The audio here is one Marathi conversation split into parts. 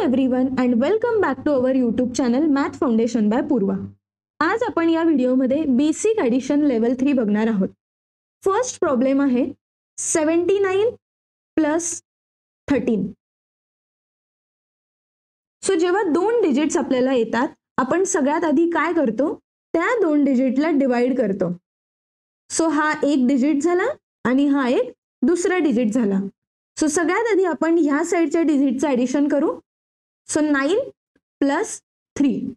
Everyone and welcome back to our YouTube channel math foundation by Purva. आज आपण या व्हिडिओमध्ये बेसिक ॲडिशन लेवल 3 बघणार आहोत। फर्स्ट प्रॉब्लेम आहे 79 प्लस 13। सो जेव्हा दोन डिजिट्स आपल्याला येतात आपण सगळ्यात आधी काय करतो, त्या दोन डिजिटला डिवाइड करतो। सो हा एक डिजिट झाला आणि हा एक दुसरा डिजिट झाला। सो सगळ्यात आधी आपण ह्या साइडच्या डिजिटचं ॲडिशन करू। सो 9 प्लस 3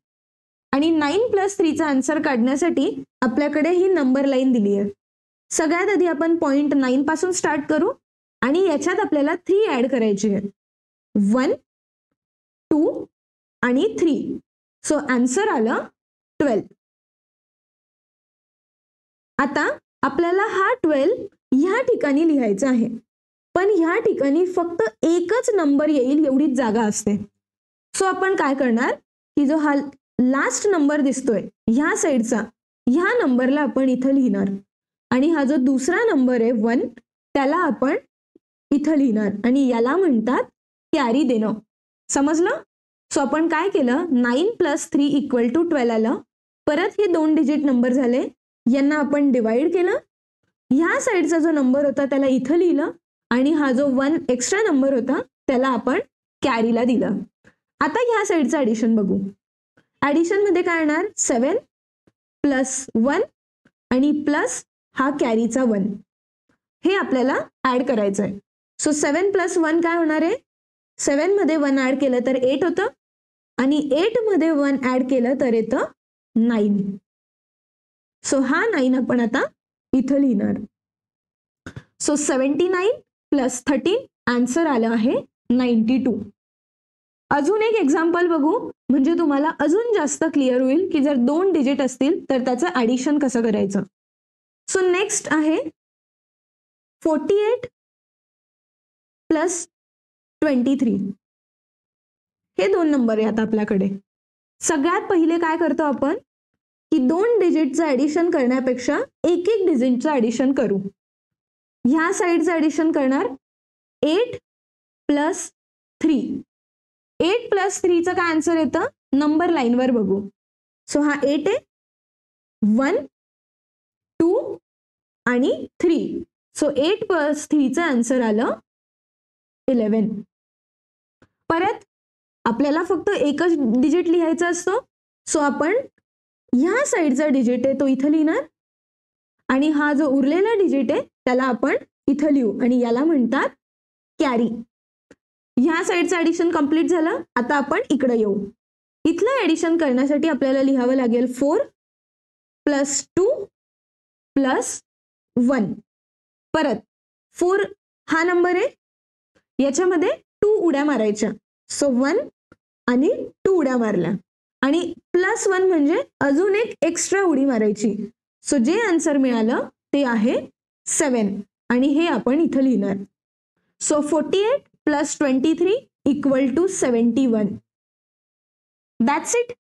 आणि 9 प्लस 3 चा आन्सर काढण्यासाठी आपल्याकडे ही नंबर लाईन दिली आहे। सगळ्यात आधी आपण पॉइंट 9 पासून स्टार्ट करू आणि याच्यात आपल्याला 3 ऍड करायची आहे। 1 2 आणि 3। सो आन्सर आलं 12। आता आपल्याला हा 12 ह्या ठिकाणी लिहायचा आहे, पण ह्या ठिकाणी फक्त एकच नंबर येईल एवढीच जागा असते। सो आपण काय करणार की जो हा लास्ट नंबर दिसतोय ह्या साइडचा, ह्या नंबरला आपण इथं लिहिणार आणि हा जो दुसरा नंबर आहे 1 त्याला आपण इथं लिहिणार आणि याला म्हणतात कॅरी देणं। समजलं? सो आपण काय केलं, 9 प्लस 3 इक्वल टू 12 आलं। परत हे दोन डिजिट नंबर झाले, यांना आपण डिवाइड केलं। ह्या साइडचा जो नंबर होता त्याला इथं लिहिलं आणि हा जो 1 एक्स्ट्रा नंबर होता त्याला आपण कॅरीला दिलं। आता ह्या साइडचं ॲडिशन बघू। ॲडिशन मध्ये काय येणार, 7 प्लस 1 आणि प्लस हा कॅरीचा 1 हे आपल्याला ऍड करायचं आहे। सो 7 प्लस 1 काय होणार आहे, 7 मध्ये 1 ऍड केलं तर 8 होतं आणि 8 मध्ये 1 ऍड केलं तर येतं 9। सो हा 9 आपण आता इथं लिहिणार। सो 79 प्लस 13 आन्सर आलं आहे 92। अजून एक एक्झाम्पल बघू म्हणजे तुम्हाला अजून जास्त क्लिअर होईल की जर दोन डिजिट असतील तर त्याचं ॲडिशन कसं करायचं। सो नेक्स्ट आहे 48 प्लस 23। हे दोन नंबर आहेत आपल्याकडे। सगळ्यात पहिले काय करतो आपण की दोन डिजिटचं ॲडिशन करण्यापेक्षा एक एक डिजिटचं ॲडिशन करू। ह्या साइडचं ॲडिशन करणार 8 प्लस 3। 8 प्लस 3 चा काय आन्सर येतं, नंबर लाईन वर बघू। सो हा 8 आहे, 1 2 आणि 3। सो 8 प्लस 3 चा आन्सर आलं 11। परत आपल्याला फक्त एकच डिजिट लिहायचा असतो। सो आपण ह्या साइडचा डिजिट आहे तो इथं लिहिणार आणि हा जो उरलेला डिजिट आहे त्याला आपण इथं लिहू आणि याला म्हणतात कॅरी। ह्या साइडचं ॲडिशन कंप्लीट झालं। आता आपण इकडे येऊ। इथलं ॲडिशन करण्यासाठी आपल्याला लिहावं लागेल 4 प्लस 2 प्लस 1। परत 4 हा नंबर आहे, याच्यामध्ये 2 उड्या मारायच्या। सो 1 आणि 2 उड्या मारल्या आणि प्लस 1 म्हणजे अजून एक एक्स्ट्रा उडी मारायची। सो जे आन्सर मिळालं ते आहे 7 आणि हे आपण इथं लिहिणार। So 48 plus 23 equal to 71। That's it.